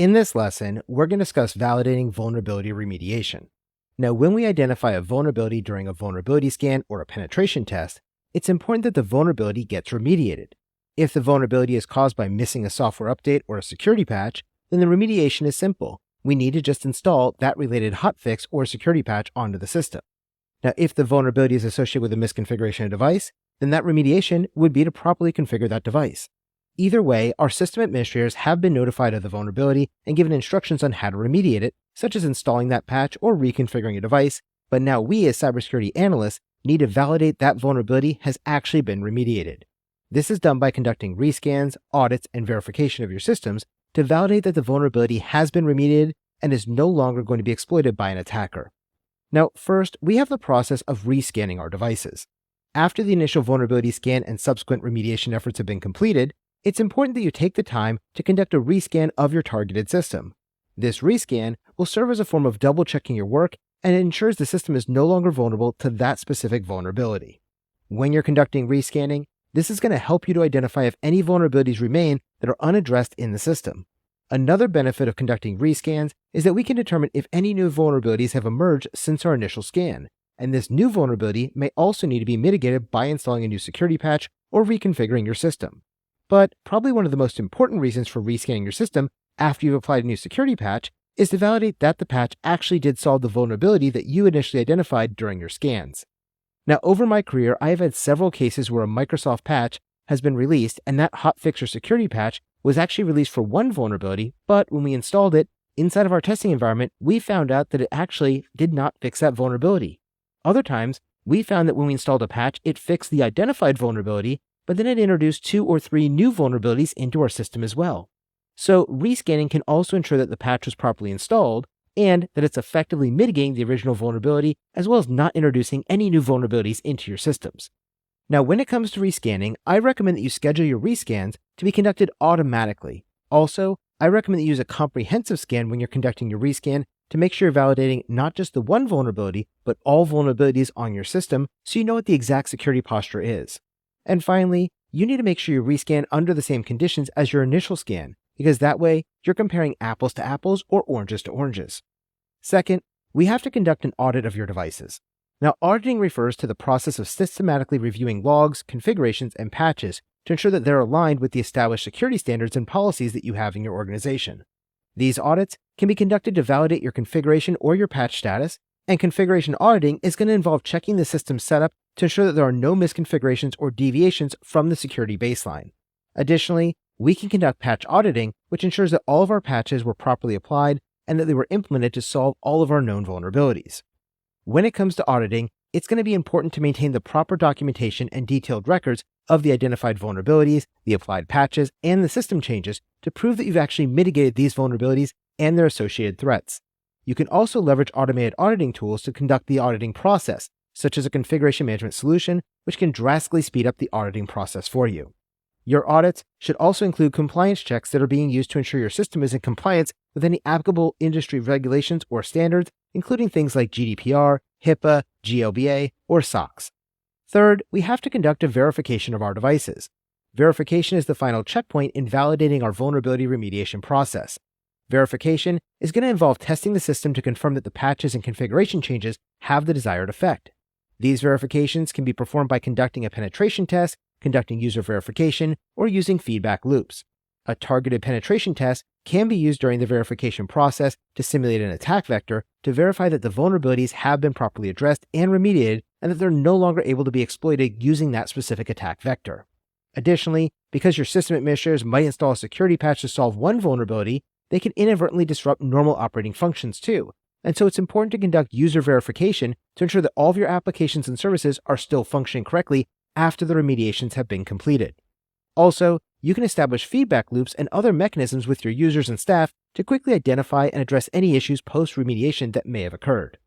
In this lesson, we're going to discuss validating vulnerability remediation. Now, when we identify a vulnerability during a vulnerability scan or a penetration test, it's important that the vulnerability gets remediated. If the vulnerability is caused by missing a software update or a security patch, then the remediation is simple. We need to just install that related hotfix or security patch onto the system. Now, if the vulnerability is associated with a misconfiguration of a device, then that remediation would be to properly configure that device. Either way, our system administrators have been notified of the vulnerability and given instructions on how to remediate it, such as installing that patch or reconfiguring a device, but now we as cybersecurity analysts need to validate that vulnerability has actually been remediated. This is done by conducting rescans, audits, and verification of your systems to validate that the vulnerability has been remediated and is no longer going to be exploited by an attacker. Now, first, we have the process of rescanning our devices. After the initial vulnerability scan and subsequent remediation efforts have been completed, it's important that you take the time to conduct a rescan of your targeted system. This rescan will serve as a form of double-checking your work, and it ensures the system is no longer vulnerable to that specific vulnerability. When you're conducting rescanning, this is going to help you to identify if any vulnerabilities remain that are unaddressed in the system. Another benefit of conducting rescans is that we can determine if any new vulnerabilities have emerged since our initial scan, and this new vulnerability may also need to be mitigated by installing a new security patch or reconfiguring your system. But probably one of the most important reasons for rescanning your system after you've applied a new security patch is to validate that the patch actually did solve the vulnerability that you initially identified during your scans. Now, over my career, I have had several cases where a Microsoft patch has been released and that hotfix or security patch was actually released for one vulnerability, but when we installed it inside of our testing environment, we found out that it actually did not fix that vulnerability. Other times, we found that when we installed a patch, it fixed the identified vulnerability, but then it introduced 2 or 3 new vulnerabilities into our system as well. So rescanning can also ensure that the patch was properly installed and that it's effectively mitigating the original vulnerability as well as not introducing any new vulnerabilities into your systems. Now, when it comes to rescanning, I recommend that you schedule your rescans to be conducted automatically. Also, I recommend that you use a comprehensive scan when you're conducting your rescan to make sure you're validating not just the one vulnerability, but all vulnerabilities on your system so you know what the exact security posture is. And finally, you need to make sure you rescan under the same conditions as your initial scan, because that way you're comparing apples to apples or oranges to oranges. Second, we have to conduct an audit of your devices. Now, auditing refers to the process of systematically reviewing logs, configurations, and patches to ensure that they're aligned with the established security standards and policies that you have in your organization. These audits can be conducted to validate your configuration or your patch status, and configuration auditing is going to involve checking the system's setup to ensure that there are no misconfigurations or deviations from the security baseline. Additionally, we can conduct patch auditing, which ensures that all of our patches were properly applied and that they were implemented to solve all of our known vulnerabilities. When it comes to auditing, it's going to be important to maintain the proper documentation and detailed records of the identified vulnerabilities, the applied patches, and the system changes to prove that you've actually mitigated these vulnerabilities and their associated threats. You can also leverage automated auditing tools to conduct the auditing process, such as a configuration management solution, which can drastically speed up the auditing process for you. Your audits should also include compliance checks that are being used to ensure your system is in compliance with any applicable industry regulations or standards, including things like GDPR, HIPAA, GLBA, or SOX. Third, we have to conduct a verification of our devices. Verification is the final checkpoint in validating our vulnerability remediation process. Verification is going to involve testing the system to confirm that the patches and configuration changes have the desired effect. These verifications can be performed by conducting a penetration test, conducting user verification, or using feedback loops. A targeted penetration test can be used during the verification process to simulate an attack vector to verify that the vulnerabilities have been properly addressed and remediated and that they're no longer able to be exploited using that specific attack vector. Additionally, because your system administrators might install a security patch to solve one vulnerability, they can inadvertently disrupt normal operating functions too. And so it's important to conduct user verification to ensure that all of your applications and services are still functioning correctly after the remediations have been completed. Also, you can establish feedback loops and other mechanisms with your users and staff to quickly identify and address any issues post-remediation that may have occurred.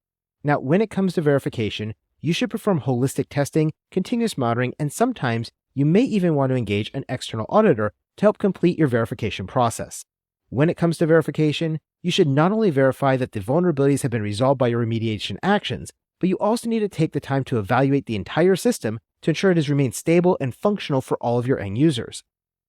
Now, when it comes to verification, you should perform holistic testing, continuous monitoring, and sometimes you may even want to engage an external auditor to help complete your verification process. When it comes to verification, you should not only verify that the vulnerabilities have been resolved by your remediation actions, but you also need to take the time to evaluate the entire system to ensure it has remained stable and functional for all of your end users.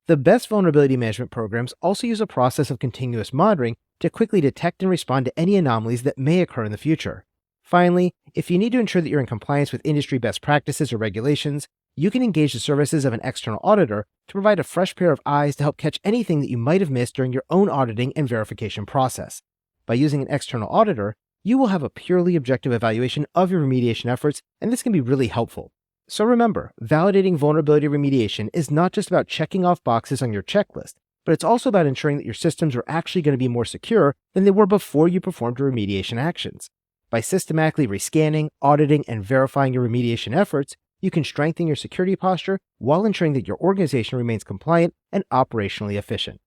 The best vulnerability management programs also use a process of continuous monitoring to quickly detect and respond to any anomalies that may occur in the future. Finally, if you need to ensure that you're in compliance with industry best practices or regulations, you can engage the services of an external auditor to provide a fresh pair of eyes to help catch anything that you might have missed during your own auditing and verification process. By using an external auditor, you will have a purely objective evaluation of your remediation efforts, and this can be really helpful. So remember, validating vulnerability remediation is not just about checking off boxes on your checklist, but it's also about ensuring that your systems are actually going to be more secure than they were before you performed your remediation actions. By systematically rescanning, auditing, and verifying your remediation efforts, you can strengthen your security posture while ensuring that your organization remains compliant and operationally efficient.